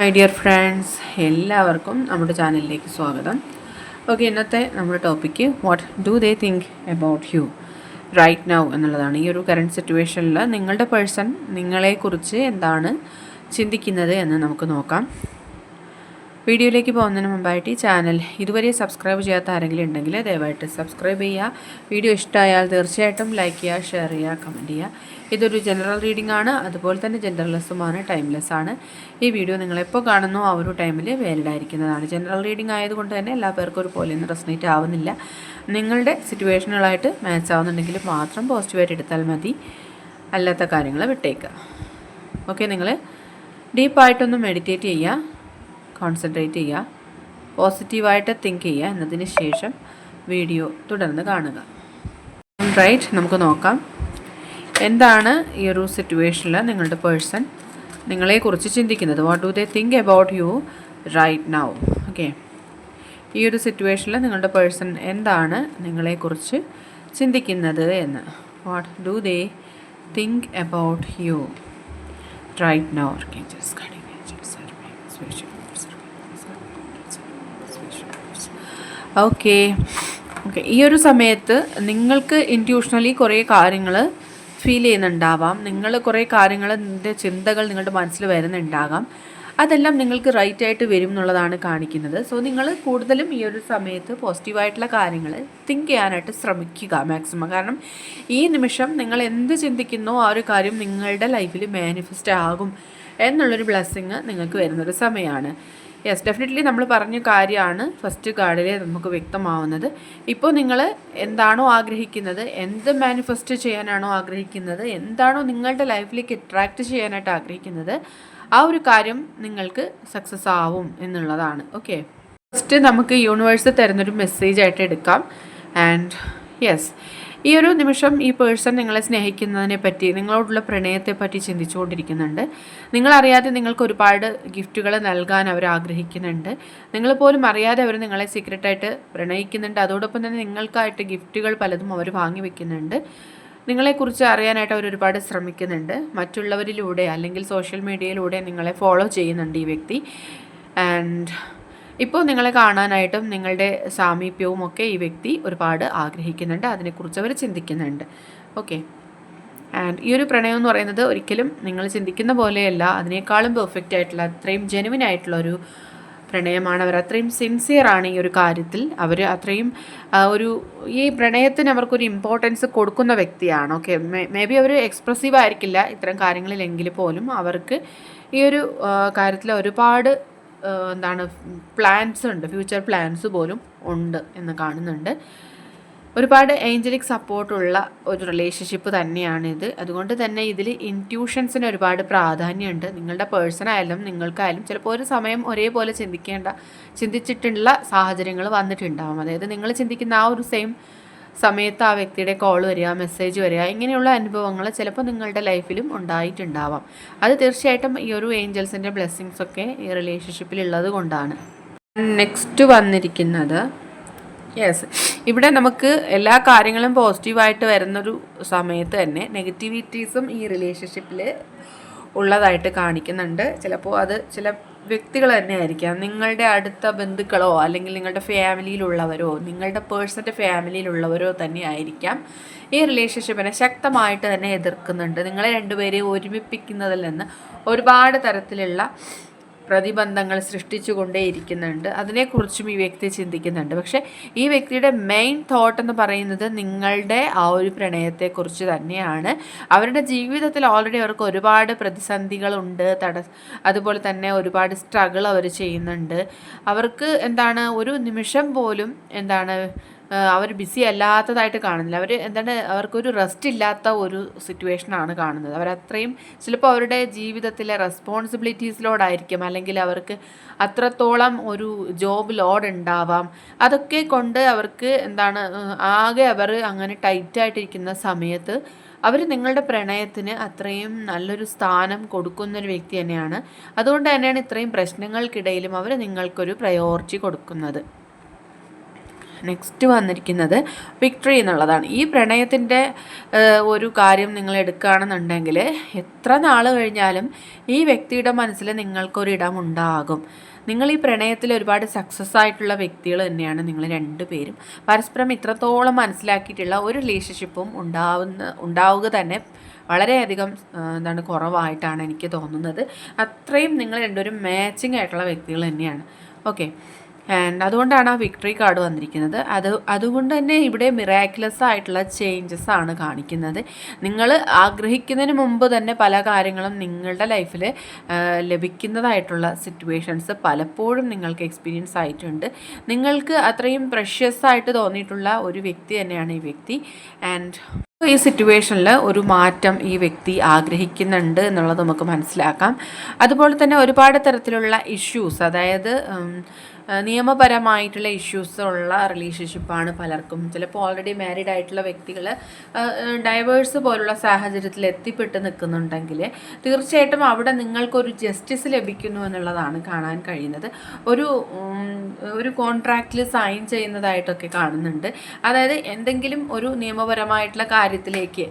My dear friends, എല്ലാവർക്കും നമ്മുടെ ചാനലിലേക്ക് സ്വാഗതം. ഓക്കെ, ഇന്നത്തെ നമ്മുടെ topic what do they think about you right now എന്നുള്ളതാണ്. ഈ ഒരു കറണ്ട് സിറ്റുവേഷനിൽ നിങ്ങളുടെ പേഴ്സൺ നിങ്ങളെക്കുറിച്ച് എന്താണ് ചിന്തിക്കുന്നത് എന്ന് നമുക്ക് നോക്കാം. വീഡിയോയിലേക്ക് പോകുന്നതിന് മുമ്പായിട്ട് ഈ ചാനൽ ഇതുവരെ സബ്സ്ക്രൈബ് ചെയ്യാത്ത ആരെങ്കിലും ഉണ്ടെങ്കിൽ ദയവായിട്ട് സബ്സ്ക്രൈബ് ചെയ്യുക. വീഡിയോ ഇഷ്ടമായാൽ തീർച്ചയായിട്ടും ലൈക്ക് ചെയ്യുക, ഷെയർ ചെയ്യുക, കമൻറ്റ് ചെയ്യുക. ഇതൊരു ജനറൽ റീഡിംഗ് ആണ്, അതുപോലെ തന്നെ ജെൻഡർലെസ്സുമാണ്, ടൈംലെസ് ആണ്. ഈ വീഡിയോ നിങ്ങളെപ്പോൾ കാണുന്നോ ആ ഒരു ടൈമിൽ വാലിഡ് ആയിരിക്കുന്നതാണ്. ജനറൽ റീഡിംഗ് ആയതുകൊണ്ട് തന്നെ എല്ലാ പേർക്കും ഒരുപോലെ ഒന്നും റെസനേറ്റ് ആവുന്നില്ല. നിങ്ങളുടെ സിറ്റുവേഷനുകളായിട്ട് മാച്ച് ആവുന്നുണ്ടെങ്കിൽ മാത്രം പോസിറ്റീവായിട്ട് എടുത്താൽ മതി, അല്ലാത്ത കാര്യങ്ങൾ വിട്ടേക്കുക. ഓക്കെ, നിങ്ങൾ ഡീപ്പായിട്ടൊന്ന് മെഡിറ്റേറ്റ് ചെയ്യുക, കോൺസെൻട്രേറ്റ് ചെയ്യുക, പോസിറ്റീവായിട്ട് തിങ്ക് ചെയ്യുക. എന്നതിന് ശേഷം വീഡിയോ തുടർന്ന് കാണുക. റൈറ്റ്, നമുക്ക് നോക്കാം എന്താണ് ഈ ഒരു സിറ്റുവേഷനിൽ നിങ്ങളുടെ പേഴ്സൺ നിങ്ങളെക്കുറിച്ച് ചിന്തിക്കുന്നത്. What do they think about you right now. Okay, ഈ ഒരു സിറ്റുവേഷനിൽ നിങ്ങളുടെ പേഴ്സൺ എന്താണ് നിങ്ങളെക്കുറിച്ച് ചിന്തിക്കുന്നത് എന്ന്. What do they think about you right now. Okay, ഈ ഒരു സമയത്ത് നിങ്ങൾക്ക് ഇൻറ്റ്യൂഷണലി കുറേ കാര്യങ്ങൾ ഫീൽ ചെയ്യുന്നുണ്ടാവാം. നിങ്ങൾ കുറേ കാര്യങ്ങളുടെ ചിന്തകൾ നിങ്ങളുടെ മനസ്സിൽ വരുന്നുണ്ടാകാം. അതെല്ലാം നിങ്ങൾക്ക് റൈറ്റ് ആയിട്ട് വരും എന്നുള്ളതാണ് കാണിക്കുന്നത്. സോ നിങ്ങൾ കൂടുതലും ഈ ഒരു സമയത്ത് പോസിറ്റീവായിട്ടുള്ള കാര്യങ്ങൾ തിങ്ക് ചെയ്യാനായിട്ട് ശ്രമിക്കുക മാക്സിമം. കാരണം ഈ നിമിഷം നിങ്ങൾ എന്ത് ചിന്തിക്കുന്നോ ആ ഒരു കാര്യം നിങ്ങളുടെ ലൈഫിൽ മാനിഫെസ്റ്റ് ആകും എന്നുള്ളൊരു ബ്ലെസ്സിങ് നിങ്ങൾക്ക് വരുന്നൊരു സമയമാണ്. യെസ്, ഡെഫിനറ്റ്ലി നമ്മൾ പറഞ്ഞ കാര്യമാണ് ഫസ്റ്റ് കാർഡിൽ നമുക്ക് വ്യക്തമാവുന്നത്. ഇപ്പോൾ നിങ്ങൾ എന്താണോ ആഗ്രഹിക്കുന്നത്, എന്ത് മാനിഫെസ്റ്റ് ചെയ്യാനാണോ ആഗ്രഹിക്കുന്നത്, എന്താണോ നിങ്ങളുടെ ലൈഫിലേക്ക് അട്രാക്റ്റ് ചെയ്യാനായിട്ട് ആഗ്രഹിക്കുന്നത്, ആ ഒരു കാര്യം നിങ്ങൾക്ക് സക്സസ് ആവും എന്നുള്ളതാണ്. ഓക്കെ, ഫസ്റ്റ് നമുക്ക് യൂണിവേഴ്സ് തരുന്നൊരു മെസ്സേജ് ആയിട്ട് എടുക്കാം. ആൻഡ് യെസ്, ഈ ഒരു നിമിഷം ഈ പേഴ്സൺ നിങ്ങളെ സ്നേഹിക്കുന്നതിനെ പറ്റി, നിങ്ങളോടുള്ള പ്രണയത്തെ പറ്റി ചിന്തിച്ചുകൊണ്ടിരിക്കുന്നുണ്ട്. നിങ്ങളറിയാതെ നിങ്ങൾക്ക് ഒരുപാട് ഗിഫ്റ്റുകൾ നൽകാൻ അവർ ആഗ്രഹിക്കുന്നുണ്ട്. നിങ്ങൾ പോലും അറിയാതെ അവർ നിങ്ങളെ സീക്രട്ടായിട്ട് പ്രണയിക്കുന്നുണ്ട്. അതോടൊപ്പം തന്നെ നിങ്ങൾക്കായിട്ട് ഗിഫ്റ്റുകൾ പലതും അവർ വാങ്ങി വെക്കുന്നുണ്ട്. നിങ്ങളെക്കുറിച്ച് അറിയാനായിട്ട് അവർ ഒരുപാട് ശ്രമിക്കുന്നുണ്ട്. മറ്റുള്ളവരിലൂടെ അല്ലെങ്കിൽ സോഷ്യൽ മീഡിയയിലൂടെ നിങ്ങളെ ഫോളോ ചെയ്യുന്നുണ്ട് ഈ വ്യക്തി. ആൻഡ് ഇപ്പോൾ നിങ്ങളെ കാണാനായിട്ടും നിങ്ങളുടെ സാമീപ്യവും ഒക്കെ ഈ വ്യക്തി ഒരുപാട് ആഗ്രഹിക്കുന്നുണ്ട്. അതിനെക്കുറിച്ച് അവർ ചിന്തിക്കുന്നുണ്ട്. ഓക്കെ, ആൻഡ് ഈ ഒരു പ്രണയം എന്ന് പറയുന്നത് ഒരിക്കലും നിങ്ങൾ ചിന്തിക്കുന്ന പോലെയല്ല, അതിനേക്കാളും പെർഫെക്റ്റ് ആയിട്ടുള്ള, അത്രയും ജെനുവിൻ ആയിട്ടുള്ള ഒരു പ്രണയമാണ്. അവർ അത്രയും സിൻസിയറാണ് ഈ ഒരു കാര്യത്തിൽ. അവർ അത്രയും ഈ പ്രണയത്തിന് അവർക്കൊരു ഇമ്പോർട്ടൻസ് കൊടുക്കുന്ന വ്യക്തിയാണ്. ഓക്കെ, മേ ബി അവർ എക്സ്പ്രസീവ് ആയിരിക്കില്ല ഇത്തരം കാര്യങ്ങളിലെങ്കിൽ പോലും അവർക്ക് ഈ ഒരു കാര്യത്തിൽ ഒരുപാട് പ്ലാൻസ് ഉണ്ട്, ഫ്യൂച്ചർ പ്ലാൻസ് പോലും ഉണ്ട് എന്ന് കാണുന്നുണ്ട്. ഒരുപാട് ഏഞ്ചലിക് സപ്പോർട്ടുള്ള ഒരു റിലേഷൻഷിപ്പ് തന്നെയാണിത്. അതുകൊണ്ട് തന്നെ ഇതിൽ ഇൻറ്റ്യൂഷൻസിന് ഒരുപാട് പ്രാധാന്യമുണ്ട്. നിങ്ങളുടെ പേഴ്സണായാലും നിങ്ങൾക്കായാലും ചിലപ്പോൾ ഒരു സമയം ഒരേപോലെ ചിന്തിച്ചിട്ടുള്ള സാഹചര്യങ്ങൾ വന്നിട്ടുണ്ടാകും. അതായത് നിങ്ങൾ ചിന്തിക്കുന്ന ആ ഒരു സെയിം സമയത്ത് ആ വ്യക്തിയുടെ കോൾ വരിക, മെസ്സേജ് വരിക, ഇങ്ങനെയുള്ള അനുഭവങ്ങൾ ചിലപ്പോൾ നിങ്ങളുടെ ലൈഫിലും ഉണ്ടായിട്ടുണ്ടാവാം. അത് തീർച്ചയായിട്ടും ഈ ഒരു ഏഞ്ചൽസിൻ്റെ ബ്ലെസ്സിങ്സ് ഒക്കെ ഈ റിലേഷൻഷിപ്പിൽ ഉള്ളത് കൊണ്ടാണ്. നെക്സ്റ്റ് വന്നിരിക്കുന്നത് യെസ്, ഇവിടെ നമുക്ക് എല്ലാ കാര്യങ്ങളും പോസിറ്റീവായിട്ട് വരുന്നൊരു സമയത്ത് തന്നെ നെഗറ്റിവിറ്റീസും ഈ റിലേഷൻഷിപ്പിൽ ഉള്ളതായിട്ട് കാണിക്കുന്നുണ്ട്. ചിലപ്പോൾ അത് ചില വ്യക്തികൾ തന്നെ ആയിരിക്കാം, നിങ്ങളുടെ അടുത്ത ബന്ധുക്കളോ അല്ലെങ്കിൽ നിങ്ങളുടെ ഫാമിലിയിലുള്ളവരോ നിങ്ങളുടെ പേഴ്സൻ്റെ ഫാമിലിയിലുള്ളവരോ തന്നെ ആയിരിക്കാം ഈ റിലേഷൻഷിപ്പിനെ ശക്തമായിട്ട് തന്നെ എതിർക്കുന്നുണ്ട്. നിങ്ങളെ രണ്ടുപേരെയും ഒരുമിപ്പിക്കുന്നതിൽ നിന്ന് ഒരുപാട് തരത്തിലുള്ള പ്രതിബന്ധങ്ങൾ സൃഷ്ടിച്ചുകൊണ്ടേയിരിക്കുന്നുണ്ട്. അതിനെക്കുറിച്ചും ഈ വ്യക്തി ചിന്തിക്കുന്നുണ്ട്. പക്ഷേ ഈ വ്യക്തിയുടെ മെയിൻ തോട്ട് എന്ന് പറയുന്നത് നിങ്ങളുടെ ആ ഒരു പ്രണയത്തെക്കുറിച്ച് തന്നെയാണ്. അവരുടെ ജീവിതത്തിൽ ഓൾറെഡി അവർക്ക് ഒരുപാട് പ്രതിസന്ധികളുണ്ട്, അതുപോലെ തന്നെ ഒരുപാട് സ്ട്രഗിൾ അവർ ചെയ്യുന്നുണ്ട്. അവർക്ക് ഒരു നിമിഷം പോലും അവർ ബിസി അല്ലാത്തതായിട്ട് കാണുന്നില്ല. അവർക്കൊരു റെസ്റ്റ് ഇല്ലാത്ത ഒരു സിറ്റുവേഷനാണ് കാണുന്നത്. അവരത്രയും ചിലപ്പോൾ അവരുടെ ജീവിതത്തിലെ റെസ്പോൺസിബിലിറ്റീസിലോടായിരിക്കും, അല്ലെങ്കിൽ അവർക്ക് അത്രത്തോളം ഒരു ജോബ് ലോഡ് ഉണ്ടാവാം. അതൊക്കെ കൊണ്ട് അവർക്ക് ആകെ അവർ അങ്ങനെ ടൈറ്റായിട്ടിരിക്കുന്ന സമയത്ത് അവർ നിങ്ങളുടെ പ്രണയത്തിന് അത്രയും നല്ലൊരു സ്ഥാനം കൊടുക്കുന്നൊരു വ്യക്തി തന്നെയാണ്. അതുകൊണ്ട് തന്നെയാണ് ഇത്രയും പ്രശ്നങ്ങൾക്കിടയിലും അവർ നിങ്ങൾക്കൊരു പ്രയോറിറ്റി കൊടുക്കുന്നത്. നെക്സ്റ്റ് വന്നിരിക്കുന്നത് വിക്ടറി എന്നുള്ളതാണ്. ഈ പ്രണയത്തിൻ്റെ ഒരു കാര്യം നിങ്ങൾ എടുക്കുകയാണെന്നുണ്ടെങ്കിൽ എത്ര നാൾ കഴിഞ്ഞാലും ഈ വ്യക്തിയുടെ മനസ്സിൽ നിങ്ങൾക്കൊരിടം ഉണ്ടാകും. നിങ്ങൾ ഈ പ്രണയത്തിൽ ഒരുപാട് സക്സസ് ആയിട്ടുള്ള വ്യക്തികൾ തന്നെയാണ് നിങ്ങൾ രണ്ടുപേരും. പരസ്പരം ഇത്രത്തോളം മനസ്സിലാക്കിയിട്ടുള്ള ഒരു റിലേഷൻഷിപ്പും ഉണ്ടാവുക തന്നെ വളരെയധികം കുറവായിട്ടാണ് എനിക്ക് തോന്നുന്നത്. അത്രയും നിങ്ങൾ രണ്ടുപേരും മാച്ചിങ് ആയിട്ടുള്ള വ്യക്തികൾ തന്നെയാണ്. ഓക്കെ, ആൻഡ് അതുകൊണ്ടാണ് ആ വിക്ടറി കാർഡ് വന്നിരിക്കുന്നത്. അതുകൊണ്ട് തന്നെ ഇവിടെ മിറാക്കുലസ് ആയിട്ടുള്ള ചേഞ്ചസ് ആണ് കാണിക്കുന്നത്. നിങ്ങൾ ആഗ്രഹിക്കുന്നതിന് മുമ്പ് തന്നെ പല കാര്യങ്ങളും നിങ്ങളുടെ ലൈഫിൽ ലഭിക്കുന്നതായിട്ടുള്ള സിറ്റുവേഷൻസ് പലപ്പോഴും നിങ്ങൾക്ക് എക്സ്പീരിയൻസ് ആയിട്ടുണ്ട്. നിങ്ങൾക്ക് അത്രയും പ്രഷ്യസ് ആയിട്ട് തോന്നിയിട്ടുള്ള ഒരു വ്യക്തി തന്നെയാണ് ഈ വ്യക്തി. ആൻഡ് ഈ സിറ്റുവേഷനിൽ ഒരു മാറ്റം ഈ വ്യക്തി ആഗ്രഹിക്കുന്നുണ്ട് എന്നുള്ളത് നമുക്ക് മനസ്സിലാക്കാം. അതുപോലെ തന്നെ ഒരുപാട് തരത്തിലുള്ള ഇഷ്യൂസ്, അതായത് നിയമപരമായിട്ടുള്ള ഇഷ്യൂസ് ഉള്ള റിലേഷൻഷിപ്പാണ് പലർക്കും. ചിലപ്പോൾ ഓൾറെഡി മാരീഡ് ആയിട്ടുള്ള വ്യക്തികൾ ഡൈവേഴ്സ് പോലുള്ള സാഹചര്യത്തിൽ എത്തിപ്പെട്ട് നിൽക്കുന്നുണ്ടെങ്കിൽ തീർച്ചയായിട്ടും അവിടെ നിങ്ങൾക്കൊരു ജസ്റ്റിസ് ലഭിക്കുന്നു എന്നുള്ളതാണ് കാണാൻ കഴിയുന്നത്. ഒരു കോൺട്രാക്റ്റിൽ സൈൻ ചെയ്യുന്നതായിട്ടൊക്കെ കാണുന്നുണ്ട്. അതായത് എന്തെങ്കിലും ഒരു നിയമപരമായിട്ടുള്ള കാര്യത്തിലേക്ക്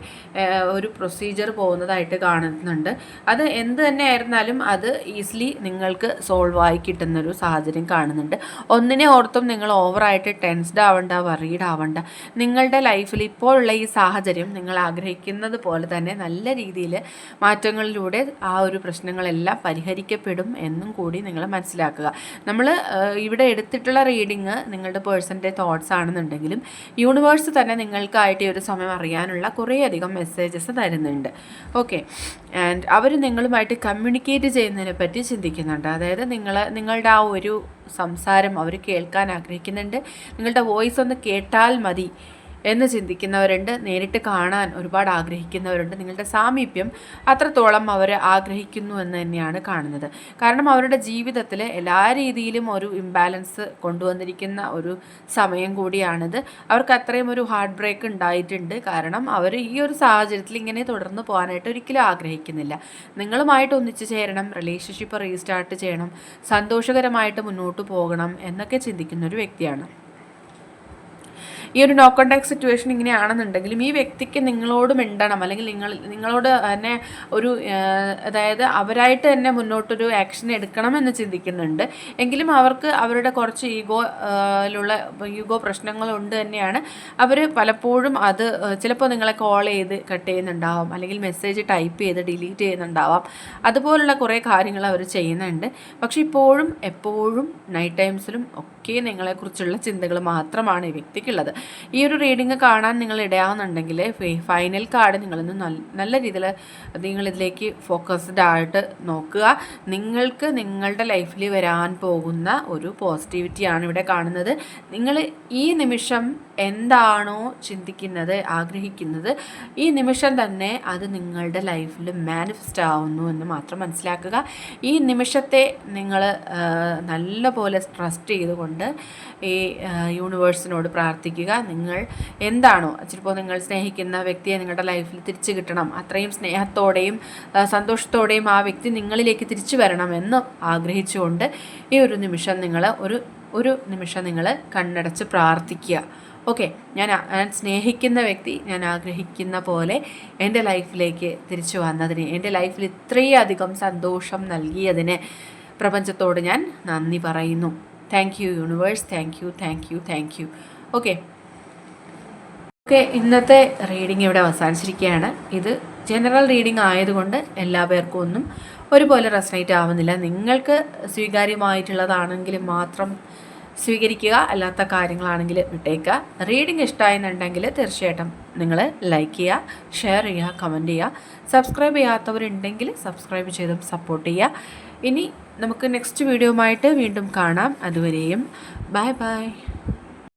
ഒരു പ്രൊസീജിയർ പോകുന്നതായിട്ട് കാണുന്നുണ്ട്. അത് എന്ത് തന്നെ ആയിരുന്നാലും അത് ഈസിലി നിങ്ങൾക്ക് സോൾവ് ആയി കിട്ടുന്നൊരു സാഹചര്യം കാണുന്നുണ്ട്. ഒന്നിനെ ഓർത്തും നിങ്ങൾ ഓവറായിട്ട് ടെൻസ്ഡ് ആവണ്ട, വറീഡ് ആവണ്ട. നിങ്ങളുടെ ലൈഫിൽ ഇപ്പോഴുള്ള ഈ സാഹചര്യം നിങ്ങൾ ആഗ്രഹിക്കുന്നത് പോലെ തന്നെ നല്ല രീതിയിൽ മാറ്റങ്ങളിലൂടെ ആ ഒരു പ്രശ്നങ്ങളെല്ലാം പരിഹരിക്കപ്പെടും എന്നും കൂടി നിങ്ങൾ മനസ്സിലാക്കുക. നമ്മൾ ഇവിടെ എടുത്തിട്ടുള്ള റീഡിങ് നിങ്ങളുടെ പേഴ്സൻ്റെ തോട്ട്സ് ആണെന്നുണ്ടെങ്കിലും യൂണിവേഴ്സ് തന്നെ നിങ്ങൾക്കായിട്ട് ഈ ഒരു സമയം അറിയാനുള്ള കുറേയധികം മെസ്സേജസ് തരുന്നുണ്ട്. ഓക്കെ, ആൻഡ് അവർ നിങ്ങളുമായിട്ട് കമ്മ്യൂണിക്കേറ്റ് ചെയ്യുന്നതിനെ പറ്റി ചിന്തിക്കുന്നുണ്ട്. അതായത് നിങ്ങളുടെ ആ ഒരു സംസാരം അവർ കേൾക്കാൻ ആഗ്രഹിക്കുന്നുണ്ട്. നിങ്ങളുടെ വോയിസ് ഒന്ന് കേട്ടാൽ മതി എന്ന് ചിന്തിക്കുന്നവരുണ്ട്. നേരിട്ട് കാണാൻ ഒരുപാട് ആഗ്രഹിക്കുന്നവരുണ്ട്. നിങ്ങളുടെ സാമീപ്യം അത്രത്തോളം അവർ ആഗ്രഹിക്കുന്നു എന്ന് തന്നെയാണ് കാണുന്നത്. കാരണം അവരുടെ ജീവിതത്തിൽ എല്ലാ രീതിയിലും ഒരു ഇംബാലൻസ് കൊണ്ടുവന്നിരിക്കുന്ന ഒരു സമയം കൂടിയാണിത്. അവർക്ക് അത്രയും ഒരു ഹാർട്ട് ബ്രേക്ക് ഉണ്ടായിട്ടുണ്ട്. കാരണം അവർ ഈ ഒരു സാഹചര്യത്തിൽ ഇങ്ങനെ തുടർന്ന് പോകാനായിട്ട് ഒരിക്കലും ആഗ്രഹിക്കുന്നില്ല. നിങ്ങളുമായിട്ട് ഒന്നിച്ചു ചേരണം, റിലേഷൻഷിപ്പ് റീസ്റ്റാർട്ട് ചെയ്യണം, സന്തോഷകരമായിട്ട് മുന്നോട്ട് പോകണം എന്നൊക്കെ ചിന്തിക്കുന്ന ഒരു വ്യക്തിയാണ്. ഈ ഒരു നോ കോണ്ടാക്ട് സിറ്റുവേഷൻ ഇങ്ങനെയാണെന്നുണ്ടെങ്കിലും ഈ വ്യക്തിക്ക് നിങ്ങളോട് മിണ്ടണം, അല്ലെങ്കിൽ നിങ്ങളോട് തന്നെ ഒരു അതായത് അവരായിട്ട് തന്നെ മുന്നോട്ടൊരു ആക്ഷൻ എടുക്കണം എന്ന് ചിന്തിക്കുന്നുണ്ട്. എങ്കിലും അവർക്ക് അവരുടെ കുറച്ച് ഈഗോ പ്രശ്നങ്ങളുണ്ട് തന്നെയാണ്. അവർ പലപ്പോഴും അത് ചിലപ്പോൾ നിങ്ങളെ കോൾ ചെയ്ത് കട്ട് ചെയ്യുന്നുണ്ടാവാം, അല്ലെങ്കിൽ മെസ്സേജ് ടൈപ്പ് ചെയ്ത് ഡിലീറ്റ് ചെയ്യുന്നുണ്ടാവാം. അതുപോലുള്ള കുറേ കാര്യങ്ങൾ അവർ ചെയ്യുന്നുണ്ട്. പക്ഷേ എപ്പോഴും നൈറ്റ് ടൈംസിലും ഒക്കെ നിങ്ങളെക്കുറിച്ചുള്ള ചിന്തകൾ മാത്രമാണ് ഈ വ്യക്തിക്കുള്ളത്. ഈ ഒരു റീഡിങ് കാണാൻ നിങ്ങൾ ഇടയാവുന്നുണ്ടെങ്കിൽ ഫൈനൽ കാർഡ് നിങ്ങളൊന്ന് നല്ല രീതിയിൽ നിങ്ങളിതിലേക്ക് ഫോക്കസ്ഡ് ആയിട്ട് നോക്കുക. നിങ്ങൾക്ക് നിങ്ങളുടെ ലൈഫിൽ വരാൻ പോകുന്ന ഒരു പോസിറ്റിവിറ്റിയാണ് ഇവിടെ കാണുന്നത്. നിങ്ങൾ ഈ നിമിഷം എന്താണോ ചിന്തിക്കുന്നത്, ആഗ്രഹിക്കുന്നത്, ഈ നിമിഷം തന്നെ അത് നിങ്ങളുടെ ലൈഫിൽ മാനിഫെസ്റ്റ് ആവുന്നു എന്ന് മാത്രം മനസ്സിലാക്കുക. ഈ നിമിഷത്തെ നിങ്ങൾ നല്ല പോലെ ട്രസ്റ്റ് ചെയ്തുകൊണ്ട് ഈ യൂണിവേഴ്സിനോട് പ്രാർത്ഥിക്കുക. നിങ്ങൾ എന്താണോ ചിലപ്പോൾ നിങ്ങൾ സ്നേഹിക്കുന്ന വ്യക്തിയെ നിങ്ങളുടെ ലൈഫിൽ തിരിച്ചു കിട്ടണം, അത്രയും സ്നേഹത്തോടെയും സന്തോഷത്തോടെയും ആ വ്യക്തി നിങ്ങളിലേക്ക് തിരിച്ചു വരണമെന്ന് ആഗ്രഹിച്ചുകൊണ്ട് ഈ ഒരു നിമിഷം നിങ്ങൾ കണ്ണടച്ച് പ്രാർത്ഥിക്കുക. ഓക്കെ, ഞാൻ സ്നേഹിക്കുന്ന വ്യക്തി ഞാൻ ആഗ്രഹിക്കുന്ന പോലെ എൻ്റെ ലൈഫിലേക്ക് തിരിച്ചു വന്നതിന്, എൻ്റെ ലൈഫിൽ ഇത്രയധികം സന്തോഷം നൽകിയതിന് പ്രപഞ്ചത്തോട് ഞാൻ നന്ദി പറയുന്നു. Thank you universe, thank you. Okay, ഇന്നത്തെ റീഡിംഗ് ഇവിടെ അവസാനിച്ചിരിക്കുകയാണ്. ഇത് ജനറൽ റീഡിംഗ് ആയതുകൊണ്ട് എല്ലാ പേർക്കും ഒന്നും ഒരുപോലെ റെസണേറ്റ് ആവുന്നില്ല. നിങ്ങൾക്ക് സ്വീകാര്യമായിട്ടുള്ളതാണെങ്കിൽ മാത്രം സ്വീകരിക്കുക, അല്ലാത്ത കാര്യങ്ങളാണെങ്കിൽ വിട്ടേക്കുക. റീഡിംഗ് ഇഷ്ടമായെന്നുണ്ടെങ്കിൽ തീർച്ചയായിട്ടും നിങ്ങൾ ലൈക്ക് ചെയ്യുക, ഷെയർ ചെയ്യുക, കമൻറ്റ് ചെയ്യുക. സബ്സ്ക്രൈബ് ചെയ്യാത്തവരുണ്ടെങ്കിൽ സബ്സ്ക്രൈബ് ചെയ്തും സപ്പോർട്ട് ചെയ്യുക. ഇനി നമുക്ക് നെക്സ്റ്റ് വീഡിയോയുമായിട്ട് വീണ്ടും കാണാം. അതുവരെയും ബൈ.